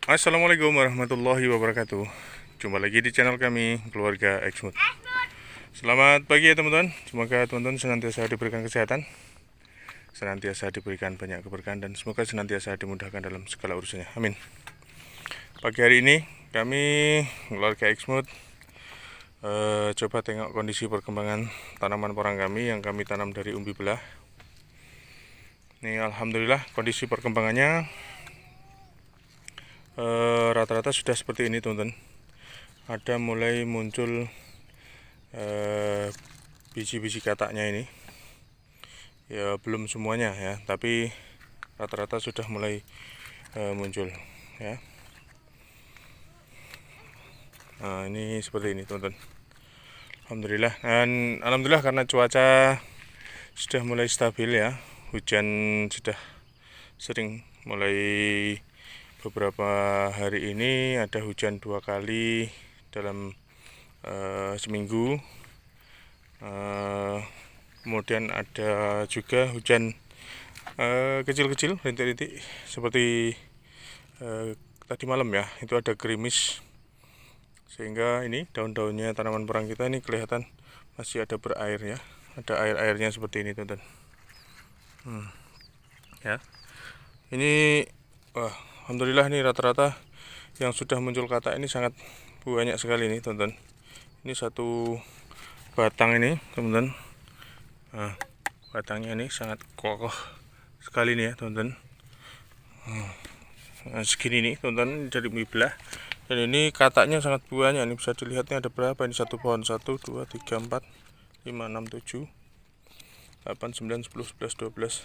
Assalamualaikum warahmatullahi wabarakatuh. Jumpa lagi di channel kami, Keluarga Exmood. Selamat pagi ya teman-teman. Semoga teman-teman senantiasa diberikan kesehatan, senantiasa diberikan banyak keberkahan, dan semoga senantiasa dimudahkan dalam segala urusannya. Amin. Pagi hari ini kami, Keluarga Exmood, coba tengok kondisi perkembangan tanaman porang kami yang kami tanam dari umbi belah. Ini alhamdulillah kondisi perkembangannya rata-rata sudah seperti ini teman-teman. Ada mulai muncul biji-biji kataknya ini, ya belum semuanya ya, tapi rata-rata sudah mulai muncul ya. Nah, ini seperti ini teman-teman. Alhamdulillah, dan alhamdulillah karena cuaca sudah mulai stabil ya, hujan sudah sering. Mulai beberapa hari ini ada hujan 2 kali dalam seminggu. Kemudian ada juga hujan kecil-kecil, rintik-rintik, seperti tadi malam ya, itu ada gerimis, sehingga ini daun-daunnya tanaman porang kita ini kelihatan masih ada berair ya, ada air-airnya seperti ini teman-teman. Ya, ini alhamdulillah nih rata-rata yang sudah muncul katak ini sangat banyak sekali nih teman-teman. Ini satu batang ini teman-teman. Nah, batangnya ini sangat kokoh sekali nih ya teman-teman. Nah, segini nih teman-teman dari umbi belah. Dan ini kataknya sangat banyak, ini bisa dilihatnya ada berapa ini satu pohon, 1, 2, 3, 4, 5, 6, 7, 8, 9, 10, 11, 12,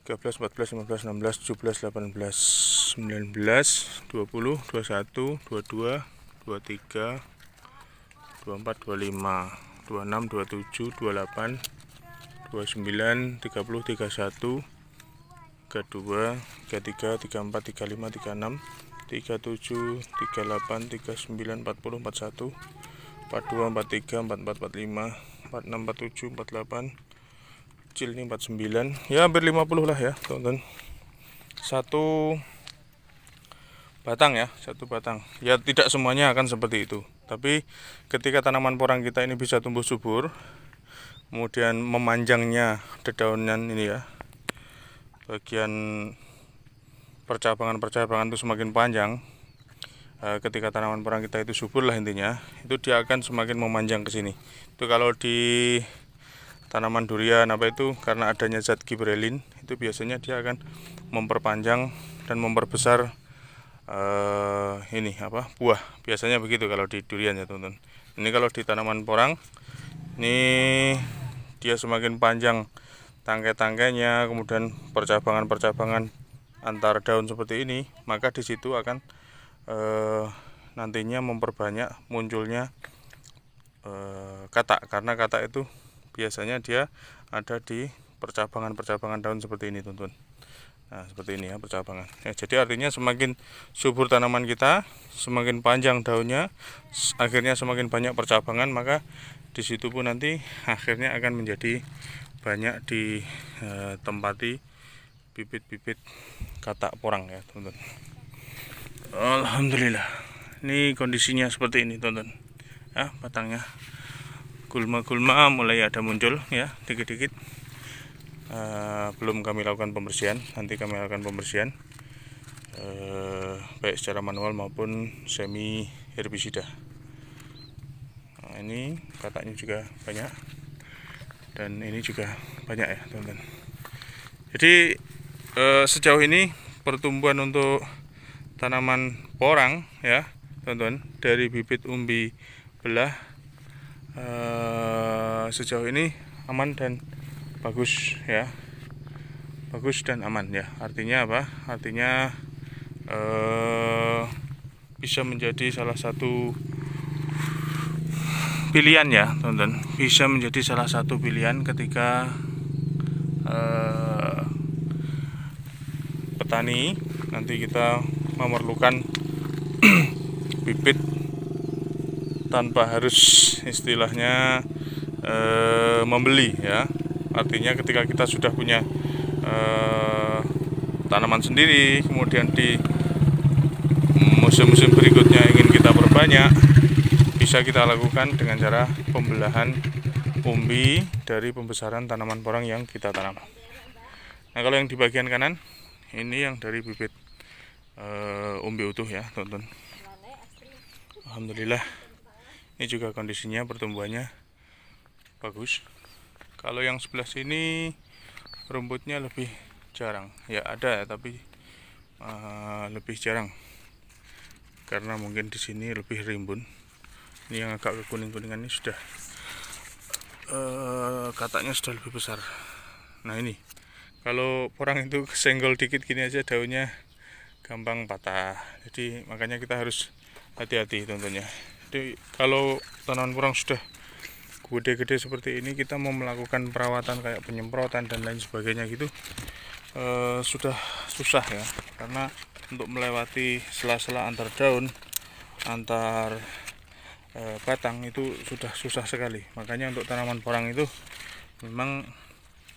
13, 14, 15, 16, 17, 18, 19, 20, 21, 22, 23, 24, 25, 26, 27, 28, 29, 30, 31, 32, 33, 34, 35, 36, 37, 38, 39, 40, 41, 42, 43, 44, 45, 46, 47, 48, kecil ini 49, ya hampir 50 lah ya teman-teman. Satu batang ya, satu batang. Ya tidak semuanya akan seperti itu, tapi ketika tanaman porang kita ini bisa tumbuh subur, kemudian memanjangnya dedaunan ini ya, bagian percabangan-percabangan itu semakin panjang, ketika tanaman porang kita itu subur lah intinya, itu dia akan semakin memanjang ke sini. Itu kalau di tanaman durian apa itu, karena adanya zat gibrelin, itu biasanya dia akan memperpanjang dan memperbesar ini apa, buah. Biasanya begitu kalau di durian ya teman-teman. Ini kalau di tanaman porang ini dia semakin panjang tangkai-tangkainya, kemudian percabangan-percabangan antar daun seperti ini, maka di situ akan nantinya memperbanyak munculnya katak, karena katak itu biasanya dia ada di percabangan-percabangan daun seperti ini teman-teman. Nah seperti ini ya percabangan ya, jadi artinya semakin subur tanaman kita, semakin panjang daunnya, akhirnya semakin banyak percabangan, maka di situ pun nanti akhirnya akan menjadi banyak ditempati bibit-bibit katak porang ya teman-teman. Alhamdulillah, ini kondisinya seperti ini teman-teman ya, batangnya gulma-gulma mulai ada muncul ya dikit-dikit. Belum kami lakukan pembersihan, nanti kami lakukan pembersihan baik secara manual maupun semi herbisida. Nah, ini kataknya juga banyak, dan ini juga banyak ya teman-teman. Jadi sejauh ini pertumbuhan untuk tanaman porang ya teman-teman, dari bibit umbi belah sejauh ini aman dan bagus ya, bagus dan aman ya. Artinya apa? Artinya bisa menjadi salah satu pilihan ya teman-teman, bisa menjadi salah satu pilihan ketika petani nanti kita memerlukan bibit tanpa harus istilahnya membeli ya. Artinya ketika kita sudah punya tanaman sendiri, kemudian di musim-musim berikutnya ingin kita perbanyak, bisa kita lakukan dengan cara pembelahan umbi dari pembesaran tanaman porang yang kita tanam. Nah, kalau yang di bagian kanan ini yang dari bibit umbi utuh ya teman-teman. Alhamdulillah ini juga kondisinya pertumbuhannya bagus. Kalau yang sebelah sini rumputnya lebih jarang, ya ada tapi lebih jarang karena mungkin di sini lebih rimbun. Ini yang agak kekuning-kuningan ini sudah katanya sudah lebih besar. Nah ini kalau porang itu kesenggol dikit gini aja daunnya gampang patah, jadi makanya kita harus hati-hati tentunya. Jadi kalau tanaman porang sudah gede-gede seperti ini, kita mau melakukan perawatan kayak penyemprotan dan lain sebagainya gitu sudah susah ya, karena untuk melewati sela-sela antar daun, antar batang itu sudah susah sekali. Makanya untuk tanaman porang itu memang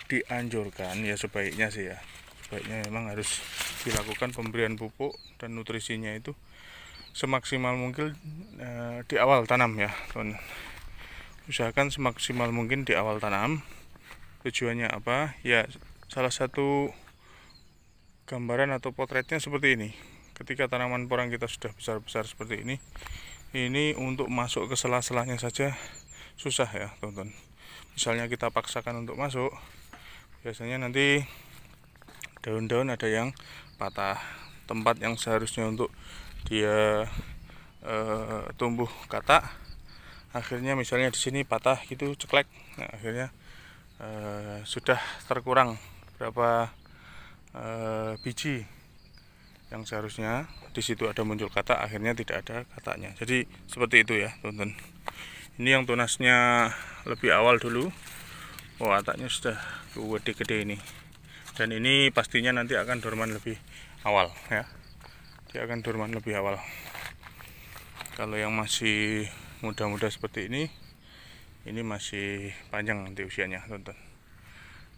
dianjurkan ya, sebaiknya sih ya, sebaiknya memang harus dilakukan pemberian pupuk dan nutrisinya itu semaksimal mungkin di awal tanam ya teman. Usahakan semaksimal mungkin di awal tanam. Tujuannya apa ya, salah satu gambaran atau potretnya seperti ini. Ketika tanaman porang kita sudah besar-besar seperti ini untuk masuk ke sela-selanya saja susah ya teman-teman. Misalnya kita paksakan untuk masuk, biasanya nanti daun-daun ada yang patah, tempat yang seharusnya untuk dia tumbuh katak, akhirnya misalnya di sini patah gitu, ceklek. Nah, akhirnya sudah terkurang berapa biji yang seharusnya di situ ada muncul katak, akhirnya tidak ada kataknya. Jadi seperti itu ya teman-teman. Ini yang tunasnya lebih awal dulu. Oh, kataknya sudah gede-gede ini. Dan ini pastinya nanti akan dorman lebih awal ya. Dia akan dorman lebih awal. Kalau yang masih muda-muda seperti ini masih panjang nanti usianya teman-teman.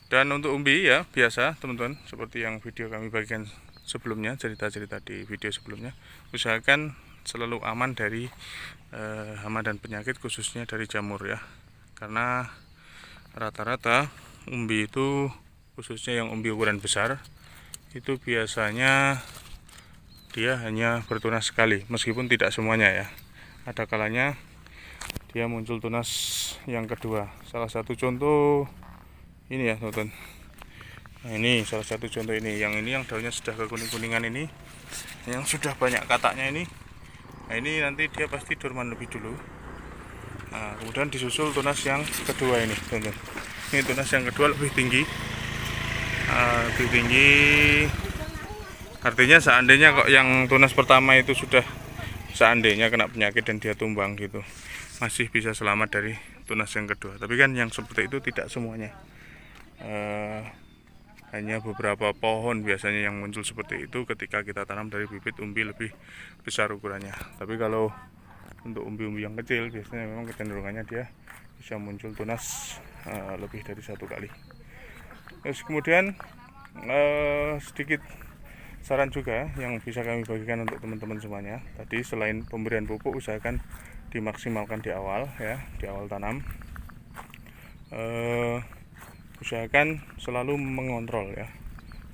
Dan untuk umbi ya biasa teman-teman, seperti yang video kami bagikan sebelumnya, cerita-cerita di video sebelumnya, usahakan selalu aman dari hama dan penyakit, khususnya dari jamur ya, karena rata-rata umbi itu, khususnya yang umbi ukuran besar, itu biasanya dia hanya bertunas sekali, meskipun tidak semuanya ya, ada kalanya dia muncul tunas yang kedua. Salah satu contoh ini ya teman-teman. Nah, ini salah satu contoh ini yang daunnya sudah kekuning-kuningan ini, yang sudah banyak kataknya ini. Nah, ini nanti dia pasti dorman lebih dulu. Nah, kemudian disusul tunas yang kedua ini teman-teman. Ini tunas yang kedua lebih tinggi, artinya seandainya kok yang tunas pertama itu sudah seandainya kena penyakit dan dia tumbang gitu, masih bisa selamat dari tunas yang kedua. Tapi kan yang seperti itu tidak semuanya, hanya beberapa pohon biasanya yang muncul seperti itu ketika kita tanam dari bibit umbi lebih besar ukurannya. Tapi kalau untuk umbi-umbi yang kecil biasanya memang kecenderungannya dia bisa muncul tunas lebih dari satu kali. Terus kemudian sedikit saran juga yang bisa kami bagikan untuk teman-teman semuanya. Tadi selain pemberian pupuk, usahakan dimaksimalkan di awal ya, di awal tanam. Usahakan selalu mengontrol ya,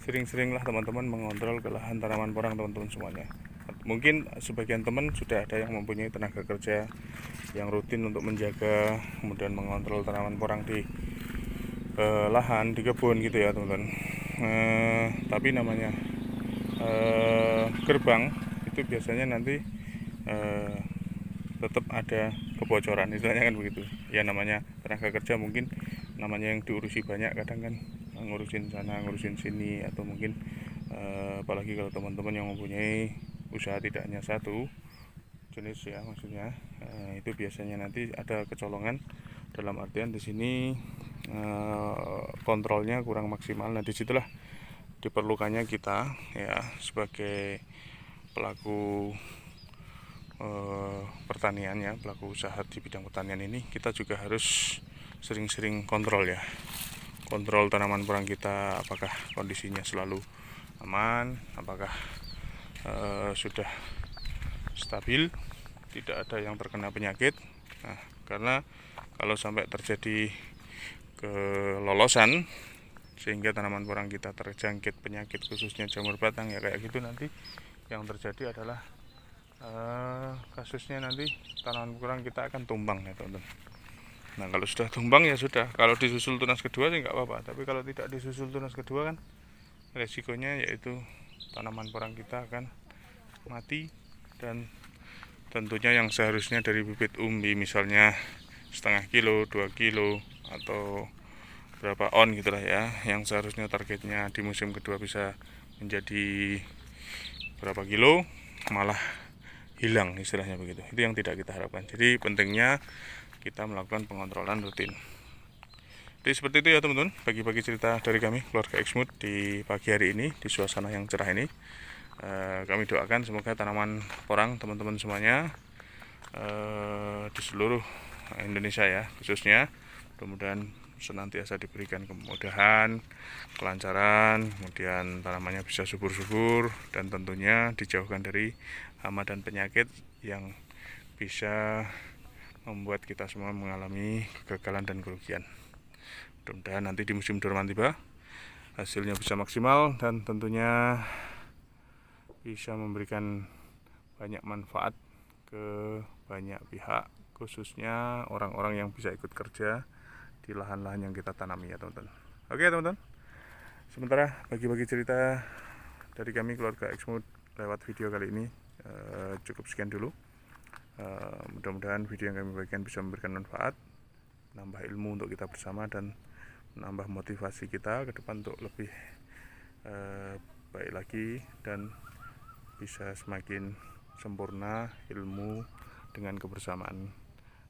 sering-seringlah teman-teman mengontrol ke lahan tanaman porang teman-teman semuanya. Mungkin sebagian teman sudah ada yang mempunyai tenaga kerja yang rutin untuk menjaga kemudian mengontrol tanaman porang di lahan, di kebun gitu ya teman-teman. Tapi namanya gerbang itu biasanya nanti tetap ada kebocoran, istilahnya kan begitu ya. Namanya tenaga kerja mungkin namanya yang diurusi banyak, kadang kan ngurusin sana ngurusin sini, atau mungkin apalagi kalau teman-teman yang mempunyai usaha tidak hanya satu jenis ya, maksudnya itu biasanya nanti ada kecolongan, dalam artian di sini kontrolnya kurang maksimal. Nah, disitulah diperlukannya kita ya sebagai pelaku pertanian ya, pelaku usaha di bidang pertanian ini, kita juga harus sering-sering kontrol ya, kontrol tanaman porang kita apakah kondisinya selalu aman, apakah sudah stabil, tidak ada yang terkena penyakit. Nah, karena kalau sampai terjadi kelolosan sehingga tanaman porang kita terjangkit penyakit khususnya jamur batang ya kayak gitu, nanti yang terjadi adalah kasusnya nanti tanaman porang kita akan tumbang ya teman-teman. Nah kalau sudah tumbang ya sudah, kalau disusul tunas kedua sih nggak apa-apa, tapi kalau tidak disusul tunas kedua kan resikonya yaitu tanaman porang kita akan mati. Dan tentunya yang seharusnya dari bibit umbi misalnya setengah kilo, 2 kilo atau berapa on gitulah ya, yang seharusnya targetnya di musim kedua bisa menjadi berapa kilo, malah hilang istilahnya begitu. Itu yang tidak kita harapkan. Jadi pentingnya kita melakukan pengontrolan rutin. Jadi seperti itu ya teman-teman, bagi-bagi cerita dari kami keluarga Exmood di pagi hari ini di suasana yang cerah ini. Kami doakan semoga tanaman porang teman-teman semuanya di seluruh Indonesia ya khususnya, mudah-mudahan senantiasa diberikan kemudahan, kelancaran, kemudian tanamannya bisa subur-subur, dan tentunya dijauhkan dari hama dan penyakit yang bisa membuat kita semua mengalami kegagalan dan kerugian. Mudah-mudahan nanti di musim dorman tiba hasilnya bisa maksimal dan tentunya bisa memberikan banyak manfaat ke banyak pihak, khususnya orang-orang yang bisa ikut kerja di lahan-lahan yang kita tanami ya teman-teman. Oke teman-teman, sementara bagi-bagi cerita dari kami keluarga Exmood lewat video kali ini cukup sekian dulu. Mudah-mudahan video yang kami bagikan bisa memberikan manfaat, menambah ilmu untuk kita bersama, dan menambah motivasi kita ke depan untuk lebih baik lagi dan bisa semakin sempurna ilmu dengan kebersamaan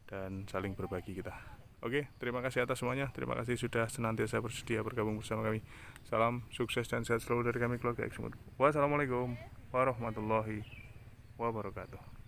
dan saling berbagi kita. Oke, terima kasih atas semuanya. Terima kasih sudah senantiasa bersedia bergabung bersama kami. Salam sukses dan sehat selalu dari kami keluarga Exmood. Wassalamualaikum warahmatullahi wabarakatuh.